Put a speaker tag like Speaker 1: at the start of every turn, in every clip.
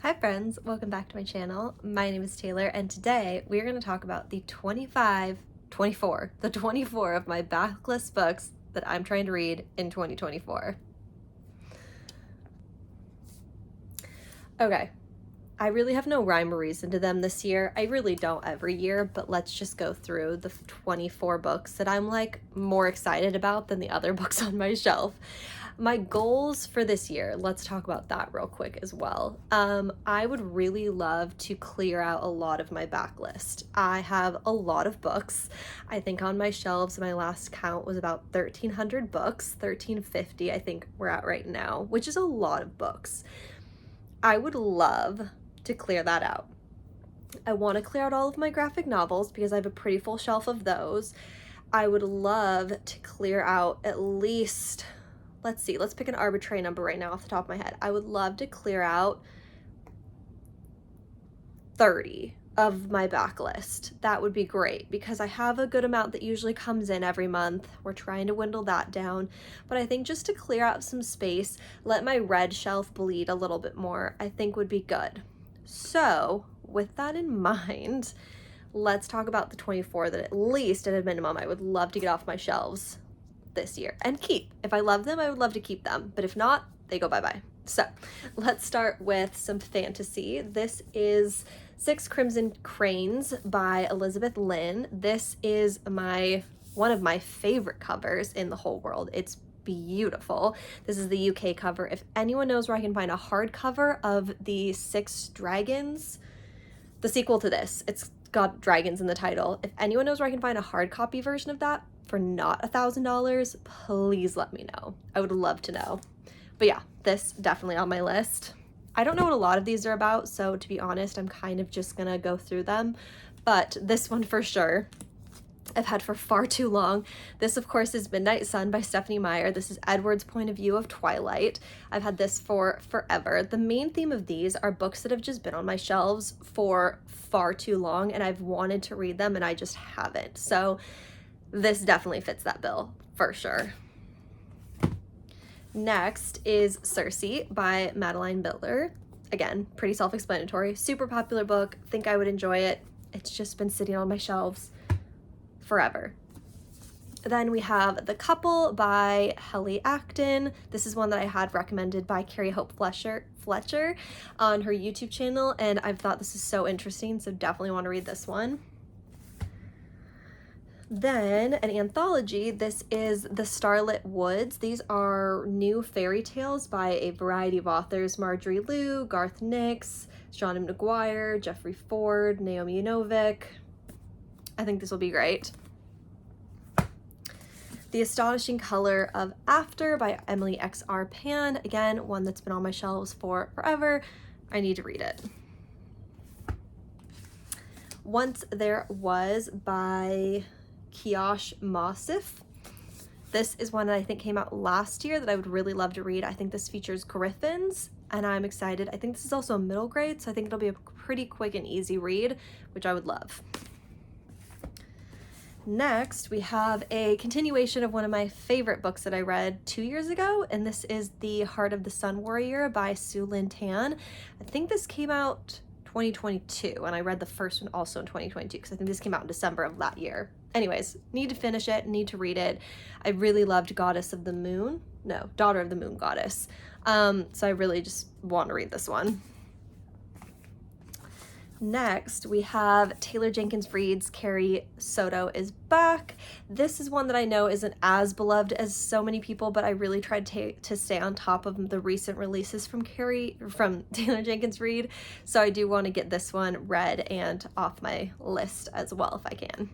Speaker 1: Hi friends, welcome back to my channel. My name is Taylor and today we're going to talk about the 24 of my backlist books that I'm trying to read in 2024. Okay, I really have no rhyme or reason to them this year. I really don't every year, but let's just go through the 24 books that I'm like more excited about than the other books on my shelf. My goals for this year, let's talk about that real quick as well. I would really love to clear out a lot of my backlist. I have a lot of books. I think on my shelves, my last count was about 1,300 books, 1,350 I think we're at right now, which is a lot of books. I would love to clear that out. I want to clear out all of my graphic novels because I have a pretty full shelf of those. I would love to clear out at least, let's see, let's pick an arbitrary number right now off the top of my head. I would love to clear out 30 of my backlist. That would be great because I have a good amount that usually comes in every month. We're trying to dwindle that down, but I think just to clear out some space, let my red shelf bleed a little bit more, I think would be good. So with that in mind, let's talk about the 24 that at least at a minimum I would love to get off my shelves this year and keep. If I love them, I would love to keep them, but if not, they go bye-bye. So let's start with some fantasy. This is 6 Crimson Cranes by Elizabeth Lynn. This is one of my favorite covers in the whole world. It's beautiful. This is the UK cover. If anyone knows where I can find a hardcover of the 6 Dragons, the sequel to this, it's got dragons in the title. If anyone knows where I can find a hard copy version of that for not $1,000, please let me know. I would love to know. But yeah, this definitely on my list. I don't know what a lot of these are about, so to be honest, I'm kind of just gonna go through them. But this one for sure, I've had for far too long. This, of course, is Midnight Sun by Stephanie Meyer. This is Edward's point of view of Twilight. I've had this for forever. The main theme of these are books that have just been on my shelves for far too long, and I've wanted to read them, and I just haven't. So this definitely fits that bill, for sure. Next is Cersei by Madeline Miller. Again, pretty self-explanatory. Super popular book. Think I would enjoy it. It's just been sitting on my shelves forever. Then we have The Couple by Helly Acton. This is one that I had recommended by Carrie Hope Fletcher on her YouTube channel, and I've thought this is so interesting, so definitely want to read this one. Then an anthology. This is The Starlet Woods. These are new fairy tales by a variety of authors: Marjorie Liu, Garth Nix, Sean M. McGuire, Jeffrey Ford, Naomi Novik. I think this will be great. The Astonishing Color of After by Emily X.R. Pan. Again, one that's been on my shelves for forever. I need to read it. Once There Was by Kiosh Mossif. This is one that I think came out last year that I would really love to read. I think this features griffins, and I'm excited. I think this is also a middle grade, so I think it'll be a pretty quick and easy read, which I would love. Next, we have a continuation of one of my favorite books that I read 2 years ago, and this is The Heart of the Sun Warrior by Sue Lynn Tan. I think this came out 2022, and I read the first one also in 2022 because I think this came out in December of that year. Anyways, need to finish it, need to read it. I really loved Daughter of the Moon Goddess. So I really just want to read this one. Next, we have Taylor Jenkins Reid's Carrie Soto is Back. This is one that I know isn't as beloved as so many people, but I really tried to stay on top of the recent releases from Taylor Jenkins Reid. So I do want to get this one read and off my list as well if I can.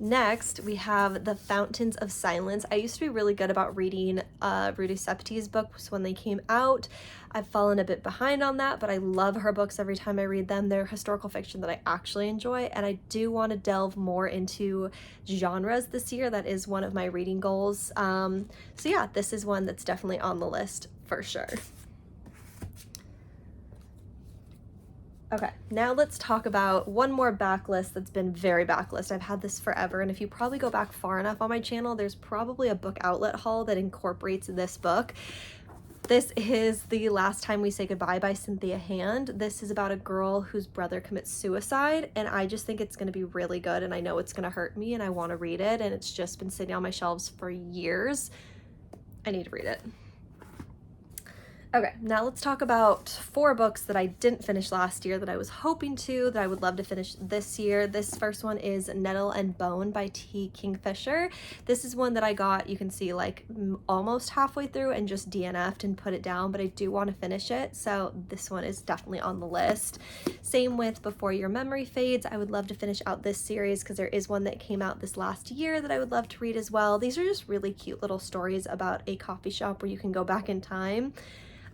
Speaker 1: Next, we have The Fountains of Silence. I used to be really good about reading Rudy Sepeti's books when they came out. I've fallen a bit behind on that, but I love her books every time I read them. They're historical fiction that I actually enjoy, and I do want to delve more into genres this year. That is one of my reading goals. So yeah, this is one that's definitely on the list for sure. Okay, now let's talk about one more backlist that's been very backlist. I've had this forever, and if you probably go back far enough on my channel, there's probably a book outlet haul that incorporates this book. This is The Last Time We Say Goodbye by Cynthia Hand. This is about a girl whose brother commits suicide, and I just think it's going to be really good, and I know it's going to hurt me, and I want to read it, and it's just been sitting on my shelves for years. I need to read it. Okay, now let's talk about 4 books that I didn't finish last year that I was hoping to, that I would love to finish this year. This first one is Nettle and Bone by T. Kingfisher. This is one that I got, you can see, like almost halfway through and just DNF'd and put it down, but I do want to finish it, so this one is definitely on the list. Same with Before Your Memory Fades. I would love to finish out this series because there is one that came out this last year that I would love to read as well. These are just really cute little stories about a coffee shop where you can go back in time.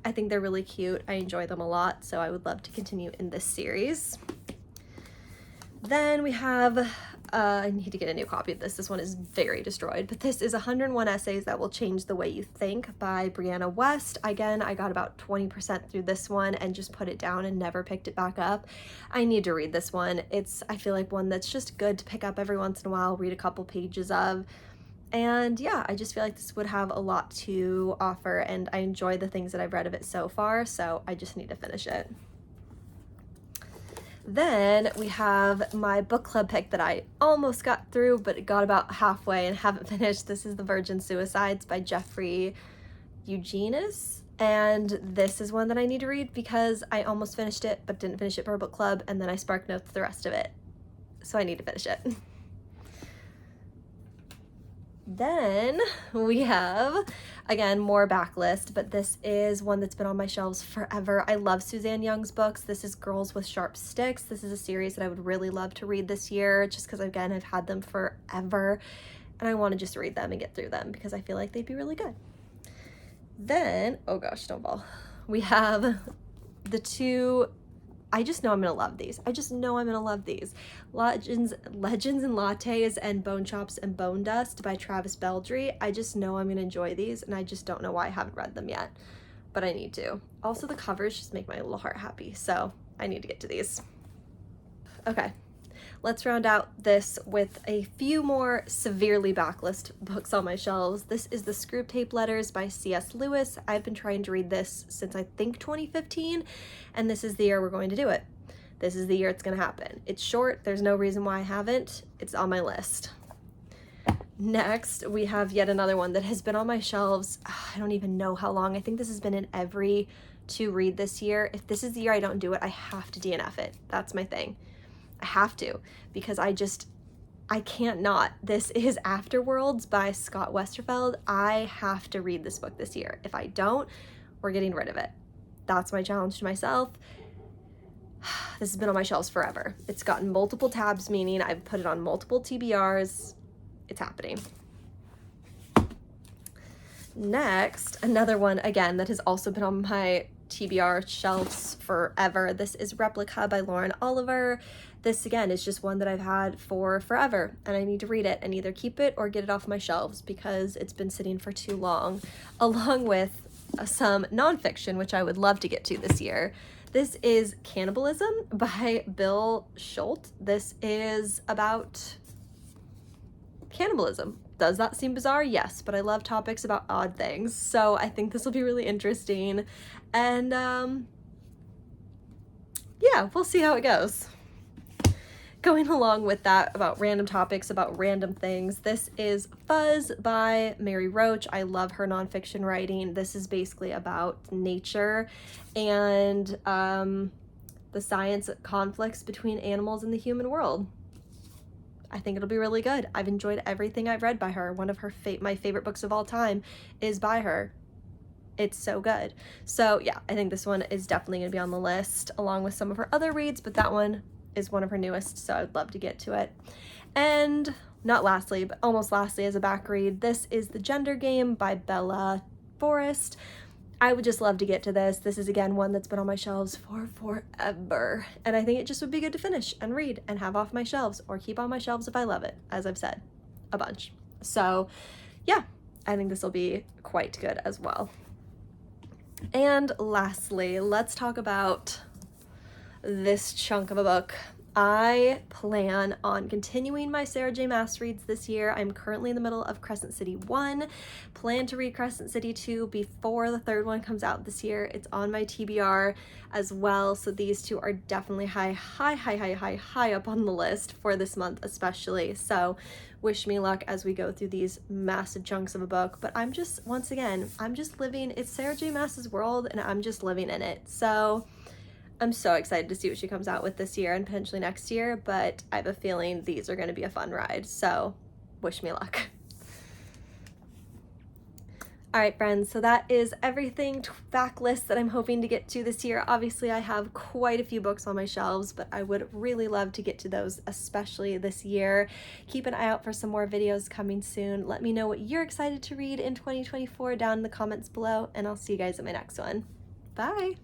Speaker 1: I think they're really cute. I enjoy them a lot, so I would love to continue in this series. Then we have, I need to get a new copy of this. This one is very destroyed, but this is 101 Essays That Will Change the Way You Think by Brianna West. Again, I got about 20% through this one and just put it down and never picked it back up. I need to read this one. It's, I feel like, one that's just good to pick up every once in a while, read a couple pages of. And yeah, I just feel like this would have a lot to offer, and I enjoy the things that I've read of it so far, so I just need to finish it. Then we have my book club pick that I almost got through, but got about halfway and haven't finished. This is The Virgin Suicides by Jeffrey Eugenius. And this is one that I need to read because I almost finished it, but didn't finish it for a book club, and then I spark notes the rest of it. So I need to finish it. Then we have, again, more Backlist, but this is one that's been on my shelves forever. I love Suzanne Young's books. This is Girls with Sharp Sticks. This is a series that I would really love to read this year just because, again, I've had them forever and I want to just read them and get through them because I feel like they'd be really good. Then, oh gosh, don't fall. We have the 2, I just know I'm gonna love these. I just know I'm gonna love these. Legends and Lattes and Bone Chops and Bone Dust by Travis Beldry. I just know I'm gonna enjoy these, and I just don't know why I haven't read them yet, but I need to. Also, the covers just make my little heart happy, so I need to get to these. Okay, let's round out this with a few more severely Backlist books on my shelves. This is the Screwtape Letters by C.S. Lewis. I've been trying to read this since I think 2015, and this is the year we're going to do it. This is the year it's going to happen. It's short. There's no reason why I haven't. It's on my list. Next, we have yet another one that has been on my shelves. I don't even know how long. I think this has been in every to read this year. If this is the year I don't do it, I have to DNF it. That's my thing. I have to, because I can't not. This is Afterworlds by Scott Westerfeld. I have to read this book this year. If I don't, we're getting rid of it. That's my challenge to myself. This has been on my shelves forever. It's gotten multiple tabs, meaning I've put it on multiple TBRs. It's happening. Next, another one, again, that has also been on my TBR shelves forever. This is Replica by Lauren Oliver. This, again, is just one that I've had for forever, and I need to read it and either keep it or get it off my shelves because it's been sitting for too long, along with some nonfiction, which I would love to get to this year. This is Cannibalism by Bill Schultz. This is about cannibalism. Does that seem bizarre? Yes, but I love topics about odd things, so I think this will be really interesting. And yeah, we'll see how it goes. Going along with that, about random topics, about random things, this is Fuzz by Mary Roach. I love her nonfiction writing. This is basically about nature and the science conflicts between animals and the human world. I think it'll be really good. I've enjoyed everything I've read by her. One of her my favorite books of all time is by her. It's so good. So yeah, I think this one is definitely going to be on the list along with some of her other reads, but that one is one of her newest, so I'd love to get to it. And not lastly, but almost lastly as a back read, this is The Gender Game by Bella Forrest. I would just love to get to this. This is, again, one that's been on my shelves for forever, and I think it just would be good to finish and read and have off my shelves, or keep on my shelves if I love it, as I've said a bunch. So yeah, I think this will be quite good as well. And lastly, let's talk about this chunk of a book I plan on continuing my Sarah J. Maas reads this year. I'm currently in the middle of Crescent City 1. Plan to read Crescent City 2 before the third one comes out this year. It's on my TBR as well, so these two are definitely high up on the list for this month especially. So wish me luck as we go through these massive chunks of a book. But I'm just, once again, I'm just living, it's Sarah J. Maas's world and I'm just living in it. So I'm so excited to see what she comes out with this year and potentially next year, but I have a feeling these are going to be a fun ride, so wish me luck. All right, friends, so that is everything backlist that I'm hoping to get to this year. Obviously, I have quite a few books on my shelves, but I would really love to get to those, especially this year. Keep an eye out for some more videos coming soon. Let me know what you're excited to read in 2024 down in the comments below, and I'll see you guys in my next one. Bye!